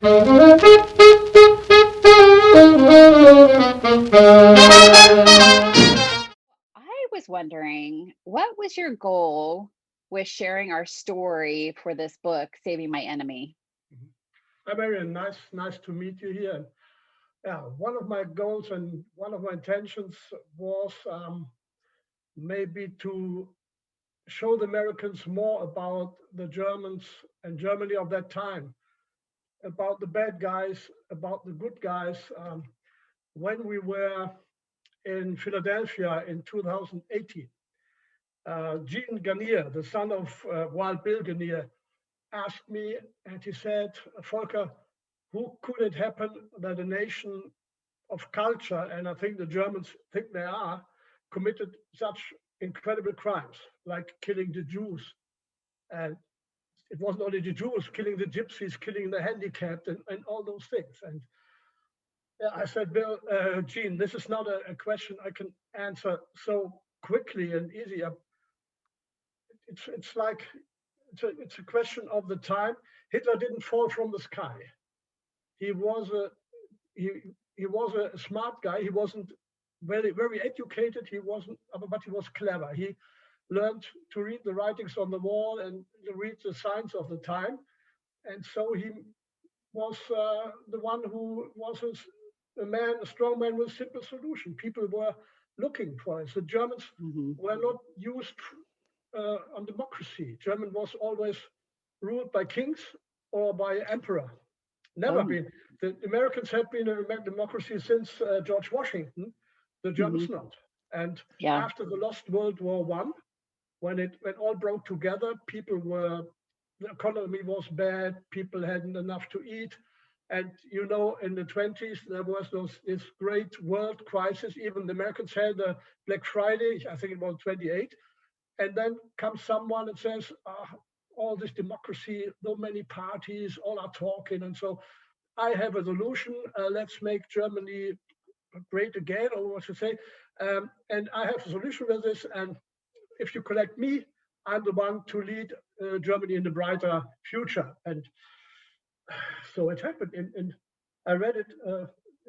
I was wondering, what was your goal with sharing our story for this book, Saving My Enemy? Mhm. Hi, Marianne. Nice to meet you here. Yeah, one of my goals and one of my intentions was maybe to show the Americans more about the Germans and Germany of that time, about the bad guys, about the good guys. When we were in Philadelphia in 2018, Gene Garnier, the son of Wild Bill Garnier, asked me and he said, Volker, who could it happen that a nation of culture, and I think the Germans think they are, committed such incredible crimes like killing the Jews? And it wasn't only the Jews, killing the gypsies, killing the handicapped, and all those things. And yeah, I said, Bill, Gene, this is not a question I can answer so quickly and easy. It's like it's a question of the time. Hitler didn't fall from the sky. He was a he he was a smart guy. He wasn't very educated. He wasn't, but he was clever. He learned to read the writings on the wall and to read the signs of the time. And so he was the one who was a strong man with a simple solution. People were looking for it. The Germans Hmm. were not used on democracy. German was always ruled by kings or by emperor. Never Oh, been. The Americans have been a democracy since George Washington. The hmm. Germans not. And Yeah. after the lost World War One, when all broke together, people were the economy was bad. People hadn't enough to eat. And you know, in the 20s, there was this great world crisis. Even the Americans had a Black Friday, I think it was 28. And then comes someone and says, all this democracy, so many parties, all are talking. And so I have a solution. Let's make Germany great again, or what to say. And I have a solution with this. And if you collect me, I'm the one to lead Germany in the brighter future. And so it happened. I read it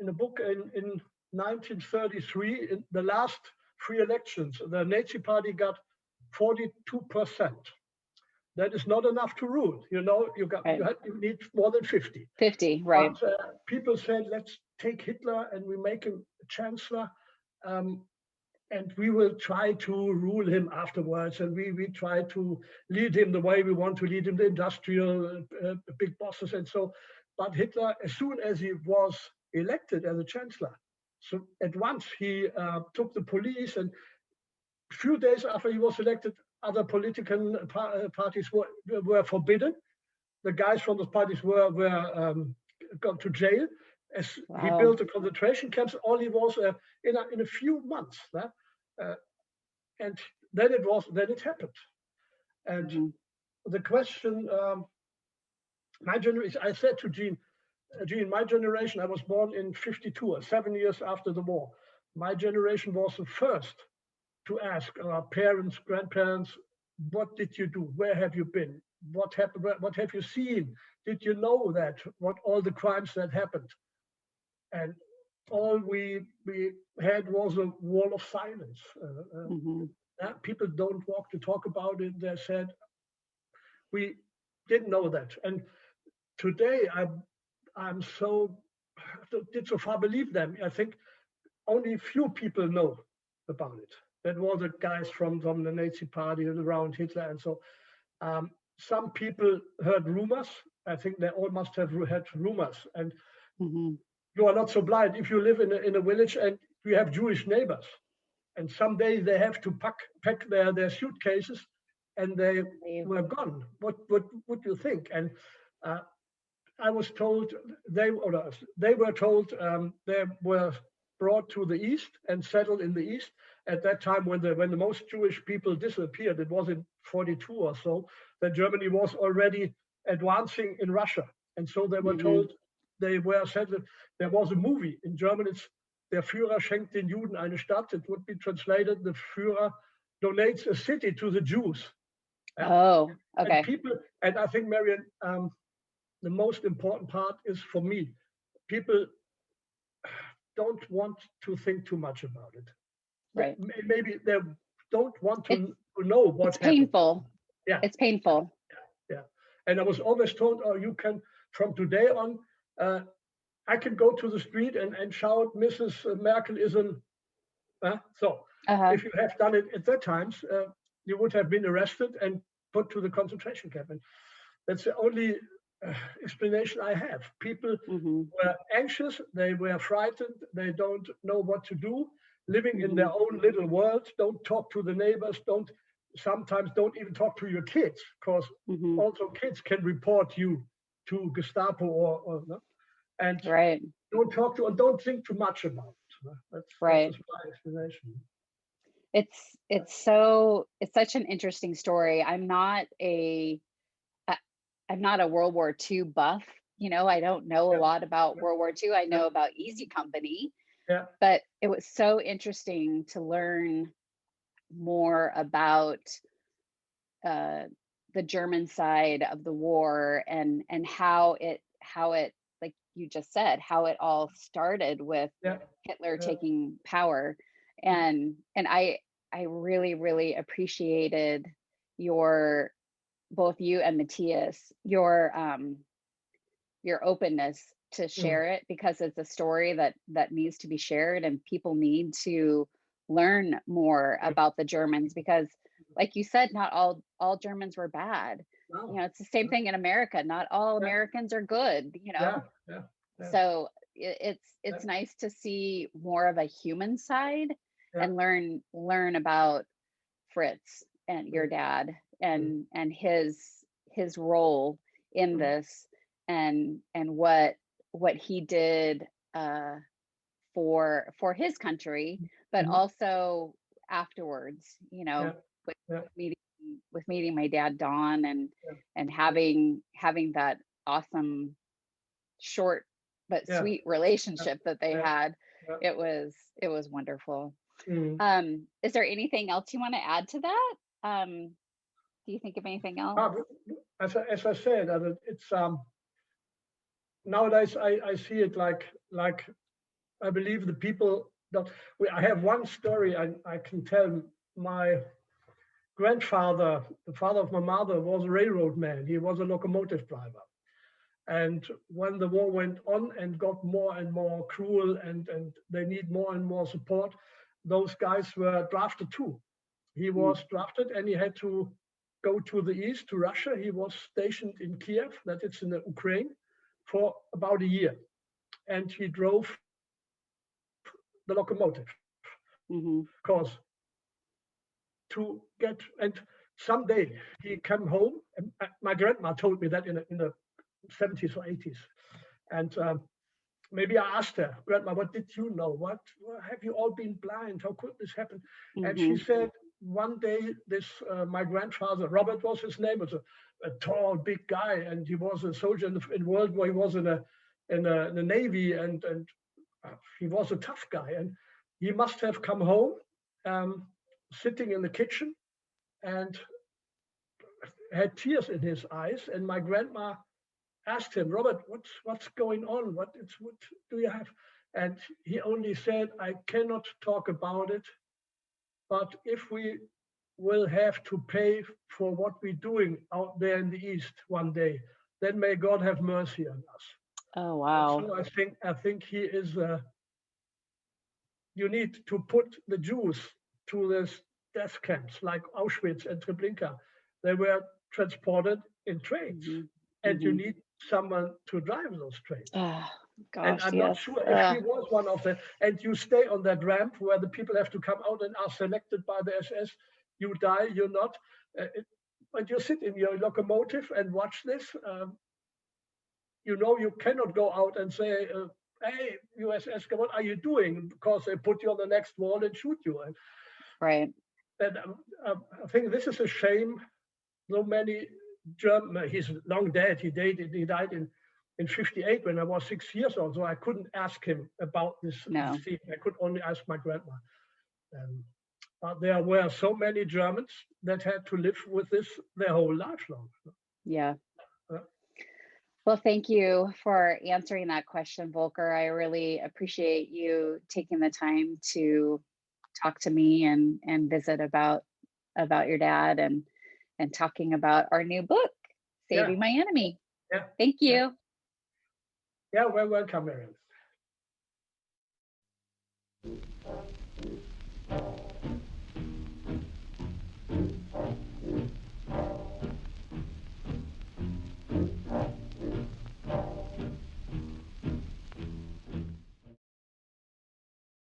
in a book in 1933, in the last free elections. The Nazi Party got 42%. That is not enough to rule. You know, Right. you need more than 50. 50, right. But people said, let's take Hitler and we make him chancellor. Um, and we will try to rule him afterwards, and we try to lead him the way we want to lead him, the industrial big bosses and so. But Hitler, as soon as he was elected as a chancellor, so at once he took the police, and a few days after he was elected, other political parties were forbidden. The guys from those parties were gone to jail. As he Wow. built the concentration camps, all he was in a few months. Uh, and then it happened. And Hmm. the question, my generation, I said to Gene, my generation, I was born in 52, 7 years after the war. My generation was the first to ask our parents, grandparents, what did you do? Where have you been? What happened? What have you seen? Did you know that? What all the crimes that happened? And all we had was a wall of silence. Hmm. People don't walk to talk about it. They said we didn't know that. And today I'm so did so far believe them. I think only few people know about it. That were the guys from the Nazi party around Hitler and so. Some people heard rumors. I think they all must have had rumors. And Hmm. you are not so blind if you live in a village and you have Jewish neighbors. And someday they have to pack their suitcases and they Leave. were gone. What would you think? And uh, I was told they were told they were brought to the east and settled in the east at that time when the most Jewish people disappeared. It was in 42 or so that Germany was already advancing in Russia, and so they were Hmm. told they were settled. There was a movie in German. It's Der Führer schenkt den Juden eine Stadt. It would be translated: the Führer donates a city to the Jews. Yeah? Oh, And okay. people, and I think Marian, the most important part is for me, people don't want to think too much about it. Right. Maybe they don't want It's to know what it's happened. painful. Yeah, It's painful. yeah. And I was always told, oh, you can, from today on, I can go to the street and shout, Mrs. Merkel is an, so Uh-huh. if you have done it at that times, you would have been arrested and put to the concentration camp. And that's the only explanation I have. People Mm-hmm. were anxious, they were frightened, they don't know what to do, living in Mm-hmm. their own little world, don't talk to the neighbors, sometimes don't even talk to your kids, because Mm-hmm. also kids can report you to Gestapo or no? And Right. don't talk to and don't think too much about it. No? That's Right. my explanation. It's such an interesting story. I- I'm not a World War II buff. I don't know a Yeah, lot about yeah, World War II. I yeah, know about Easy Company, yeah, but it was so interesting to learn more about uh, the German side of the war, and how it, like you just said, how it all started with yeah, Hitler yeah. taking power. And I really, really appreciated your, both you and Matthias, your openness to Mm, share it, because it's a story that needs to be shared, and people need to learn more yeah. about the Germans, because like you said, not all Germans were bad. No, It's the same no, thing in America. Not all yeah, Americans are good. yeah, yeah, yeah, So yeah, it's nice to see more of a human side, yeah. and learn about Fritz and your Mm, dad, mm, and his role in mm, this, and what he did, uh, for his country, but mhm, also afterwards. yeah, With, yeah, with meeting my dad Don, yeah, and having that awesome, short but yeah, sweet yeah, relationship that they yeah, had. yeah. It was wonderful. Mm. Is there anything else you want to add to that? Do you think of anything else? Ah, as I said, it's nowadays I see it like I believe the people that I have one story I can tell. My grandfather, the father of my mother, was a railroad man. He was a locomotive driver. And when the war went on and got more and more cruel and they need more and more support, those guys were drafted too. He Mm, was drafted and he had to go to the east, to Russia. He was stationed in Kiev, that is in the Ukraine, for about a year. And he drove the locomotive mm-hmm, because to get, and someday he came home. And my grandma told me that in the 70s or 80s. And maybe I asked her, Grandma, what did you know? What have you all been blind? How could this happen? And she mm-hmm, said, one day, this my grandfather, Robert was his name, was a tall, big guy, and he was a soldier in World War. He was in the Navy, and he was a tough guy. And he must have come home, um, sitting in the kitchen, and had tears in his eyes. And my grandma asked him, Robert, what's going on? What do you have? And he only said, I cannot talk about it, but if we will have to pay for what we're doing out there in the East one day, then may God have mercy on us. oh And wow. so I think he is. You need to put the Jews to these death camps like Auschwitz and Treblinka. They were transported in trains, Mm-hmm, and you mm-hmm. need someone to drive those trains. Oh And gosh, I'm not yes. sure if he was one of them. And you stay on that ramp where the people have to come out and are selected by the SS. You die, you're not. And you sit in your locomotive and watch this. You cannot go out and say, hey, USS, what are you doing? Because they put you on the next wall and shoot you. Right. I think this is a shame. So many German, he's long dead. He died in 58 when I was 6 years old. So I couldn't ask him about this No. thing. I could only ask my grandma. But there were so many Germans that had to live with this their whole life long. Yeah. Uh, Well, thank you for answering that question, Volker. I really appreciate you taking the time to talk to me and visit about your dad and talking about our new book, Yeah, Saving My Enemy. yeah, Thank yeah, you. yeah. Well, welcome, Marianne.